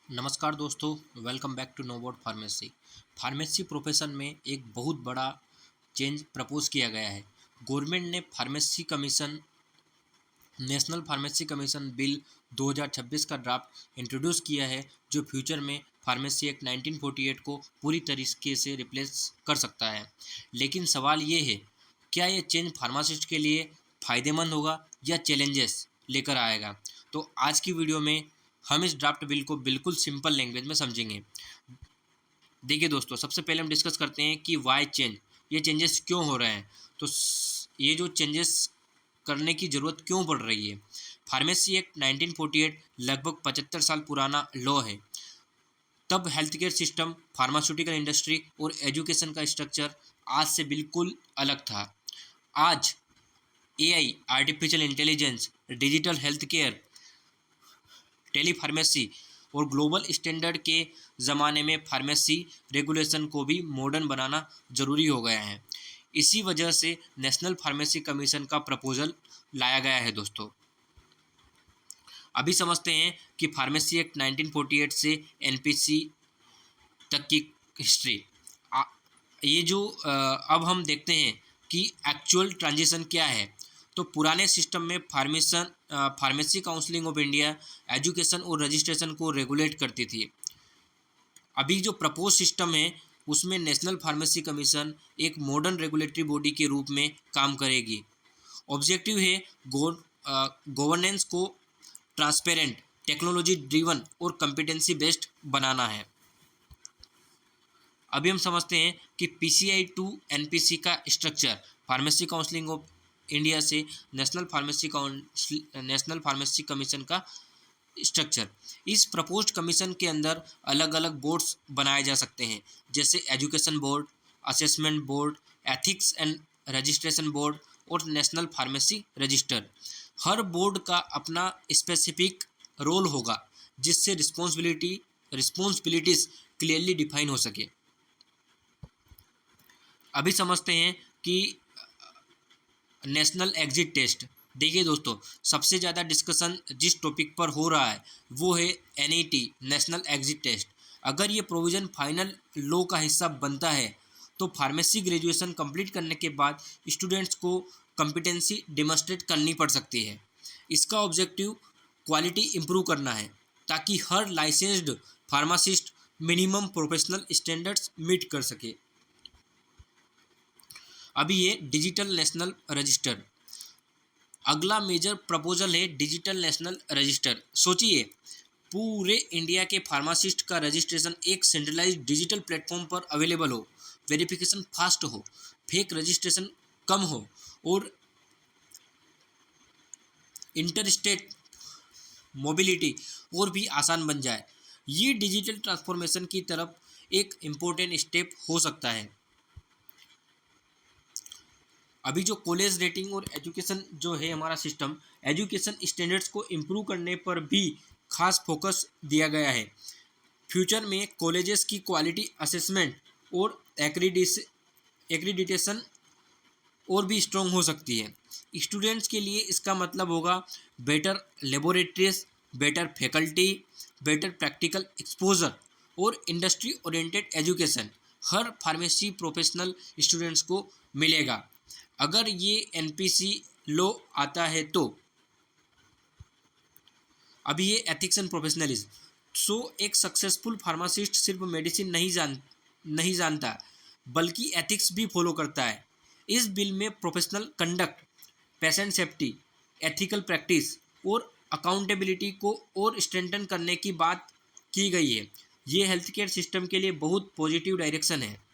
नमस्कार दोस्तों, welcome back to Nobot pharmacy. Pharmacy profession में एक बहुत बड़ा चेंज प्रपोज किया गया है। गवर्नमेंट ने नेशनल फार्मेसी कमीशन बिल 2026 का ड्राफ्ट इंट्रोड्यूस किया है, जो फ्यूचर में फार्मेसी एक्ट 1948 को पूरी तरीके से रिप्लेस कर सकता है। लेकिन सवाल ये है, क्या ये चेंज फार्मासिस्ट के लिए फ़ायदेमंद होगा या चैलेंजेस लेकर आएगा? तो आज की वीडियो में हम इस ड्राफ्ट बिल को बिल्कुल सिंपल लैंग्वेज में समझेंगे। देखिए दोस्तों, सबसे पहले हम डिस्कस करते हैं कि वाई चेंज, ये चेंजेस क्यों हो रहे हैं। तो ये जो चेंजेस करने की ज़रूरत क्यों पड़ रही है। फार्मेसी एक्ट 1948 लगभग 75 साल पुराना लॉ है। तब health care system, pharmaceutical industry और एजुकेशन का स्ट्रक्चर आज से बिल्कुल अलग था। आज AI, artificial intelligence, digital health care, telepharmacy और ग्लोबल स्टैंडर्ड के ज़माने में फार्मेसी रेगुलेशन को भी मॉडर्न बनाना ज़रूरी हो गया है। इसी वजह से नेशनल फार्मेसी कमीशन का प्रपोजल लाया गया है दोस्तों। अभी समझते हैं कि फार्मेसी एक्ट 1948 से एनपीसी तक की हिस्ट्री। ये जो अब हम देखते हैं कि एक्चुअल ट्रांजिशन क्या है। तो पुराने सिस्टम में pharmacy counselling of India education और रजिस्ट्रेशन को रेगुलेट करती थी। अभी जो प्रपोज सिस्टम है उसमें नेशनल फार्मेसी कमीशन एक मॉडर्न रेगुलेटरी बॉडी के रूप में काम करेगी। ऑब्जेक्टिव है गवर्नेंस को ट्रांसपेरेंट, टेक्नोलॉजी ड्रिवन और कम्पिटेंसी बेस्ड बनाना है। अभी हम समझते हैं कि पीसीआई टू एनपीसी का structure. Pharmacy counselling of India से नेशनल फार्मेसी कमीशन का स्ट्रक्चर। इस प्रपोज्ड कमीशन के अंदर अलग अलग बोर्ड्स बनाए जा सकते हैं, जैसे education board, assessment board, ethics and registration board और नेशनल फार्मेसी रजिस्टर। हर बोर्ड का अपना स्पेसिफिक रोल होगा, जिससे रिस्पॉन्सिबिलिटीज क्लियरली डिफाइन हो सके। अभी समझते हैं कि नेशनल एग्जिट टेस्ट। देखिए दोस्तों, सबसे ज़्यादा डिस्कशन जिस टॉपिक पर हो रहा है वो है एनईटी, नेशनल एग्जिट टेस्ट। अगर ये प्रोविज़न फाइनल लॉ का हिस्सा बनता है तो फार्मेसी ग्रेजुएशन कंप्लीट करने के बाद स्टूडेंट्स को कॉम्पिटेंसी डेमोस्ट्रेट करनी पड़ सकती है। इसका ऑब्जेक्टिव क्वालिटी इम्प्रूव करना है, ताकि हर licensed pharmacist minimum professional standards meet कर सके। अभी ये डिजिटल नेशनल रजिस्टर, अगला मेजर प्रपोजल है डिजिटल नेशनल रजिस्टर। सोचिए, पूरे इंडिया के फार्मासिस्ट का रजिस्ट्रेशन एक सेंट्रलाइज्ड डिजिटल प्लेटफॉर्म पर अवेलेबल हो, वेरिफिकेशन फास्ट हो, फेक रजिस्ट्रेशन कम हो और इंटरस्टेट मोबिलिटी और भी आसान बन जाए। ये डिजिटल ट्रांसफॉर्मेशन की तरफ एक इम्पोर्टेंट स्टेप हो सकता है। अभी जो कॉलेज रेटिंग और एजुकेशन जो है हमारा सिस्टम, एजुकेशन स्टैंडर्ड्स को इम्प्रूव करने पर भी खास फोकस दिया गया है। फ्यूचर में कॉलेजेस की क्वालिटी असेसमेंट और एक्रीडिटेशन और भी स्ट्रॉन्ग हो सकती है। स्टूडेंट्स के लिए इसका मतलब होगा better laboratories, better faculty, better practical exposure और इंडस्ट्री ओरिएंटेड एजुकेशन हर फार्मेसी प्रोफेशनल स्टूडेंट्स को मिलेगा। अगर ये एनपीसी लॉ आता है तो अभी ये एथिक्स एंड प्रोफेशनलिज्म। सो एक सक्सेसफुल फार्मासिस्ट सिर्फ मेडिसिन नहीं जानता, बल्कि एथिक्स भी फॉलो करता है। इस बिल में professional conduct, patient safety, ethical practice और अकाउंटेबिलिटी को और स्ट्रेंथन करने की बात की गई है। ये हेल्थ केयर सिस्टम के लिए बहुत पॉजिटिव डायरेक्शन है।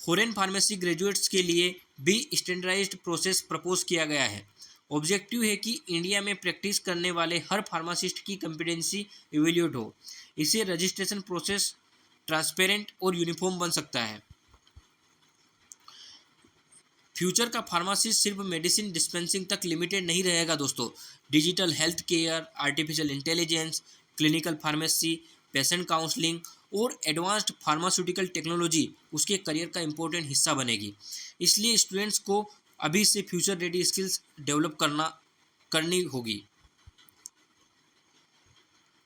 फॉरेन फार्मेसी ग्रेजुएट्स के लिए भी स्टैंडर्डाइज्ड प्रोसेस प्रपोज किया गया है। ऑब्जेक्टिव है कि इंडिया में प्रैक्टिस करने वाले हर फार्मासिस्ट की कॉम्पिटेंसी इवेल्यूएट हो। इससे रजिस्ट्रेशन प्रोसेस ट्रांसपेरेंट और यूनिफॉर्म बन सकता है। फ्यूचर का फार्मासिस्ट सिर्फ मेडिसिन डिस्पेंसिंग तक लिमिटेड नहीं रहेगा दोस्तों। Digital health care, artificial intelligence, clinical pharmacy, patient counselling और एडवांस्ड फार्मास्यूटिकल टेक्नोलॉजी उसके करियर का इम्पोर्टेंट हिस्सा बनेगी। इसलिए स्टूडेंट्स को अभी से फ्यूचर रेडी स्किल्स डेवलप करनी होगी।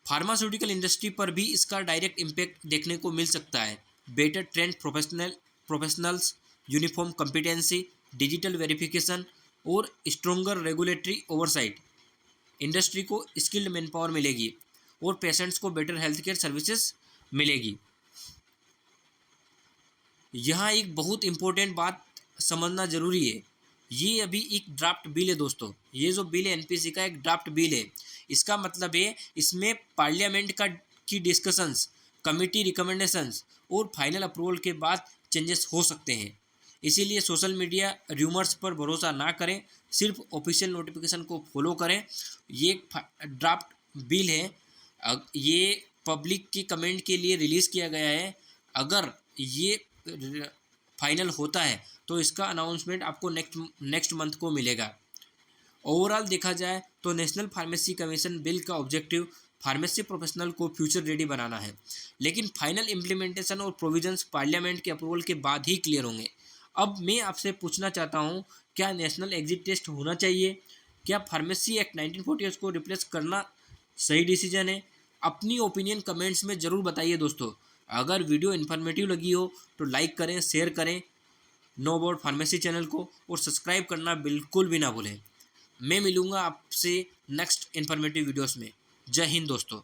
फार्मास्यूटिकल इंडस्ट्री पर भी इसका डायरेक्ट इम्पैक्ट देखने को मिल सकता है। Better trend professionals, uniform competency, digital verification और स्ट्रोंगर रेगुलेटरी ओवरसाइट, इंडस्ट्री को स्किल्ड मैन पावर मिलेगी और पेशेंट्स को बेटर हेल्थ केयर सर्विसेज मिलेगी। यहाँ एक बहुत इम्पोर्टेंट बात समझना जरूरी है, ये अभी एक ड्राफ्ट बिल है दोस्तों। ये जो बिल है एनपीसी का एक ड्राफ्ट बिल है। इसका मतलब है इसमें पार्लियामेंट की डिस्कशंस, कमिटी रिकमेंडेशंस और फाइनल अप्रूवल के बाद चेंजेस हो सकते हैं। इसीलिए सोशल मीडिया र्यूमर्स पर भरोसा ना करें, सिर्फ ऑफिशियल नोटिफिकेशन को फॉलो करें। ये एक ड्राफ्ट बिल है, ये पब्लिक के कमेंट के लिए रिलीज़ किया गया है। अगर ये फाइनल होता है तो इसका अनाउंसमेंट आपको नेक्स्ट मंथ को मिलेगा। ओवरऑल देखा जाए तो नेशनल फार्मेसी कमीशन बिल का ऑब्जेक्टिव फार्मेसी प्रोफेशनल को फ्यूचर रेडी बनाना है, लेकिन फाइनल इम्प्लीमेंटेशन और प्रोविजंस पार्लियामेंट के अप्रूवल के बाद ही क्लियर होंगे। अब मैं आपसे पूछना चाहता हूँ, क्या नेशनल एग्जिट टेस्ट होना चाहिए? क्या फार्मेसी एक्ट 1948 को रिप्लेस करना सही डिसीजन है? अपनी ओपिनियन कमेंट्स में ज़रूर बताइए दोस्तों। अगर वीडियो इन्फॉर्मेटिव लगी हो तो लाइक करें, शेयर करें नो अबाउट फार्मेसी चैनल को, और सब्सक्राइब करना बिल्कुल भी ना भूलें। मैं मिलूँगा आपसे नेक्स्ट इन्फॉर्मेटिव वीडियोस में। जय हिंद दोस्तों।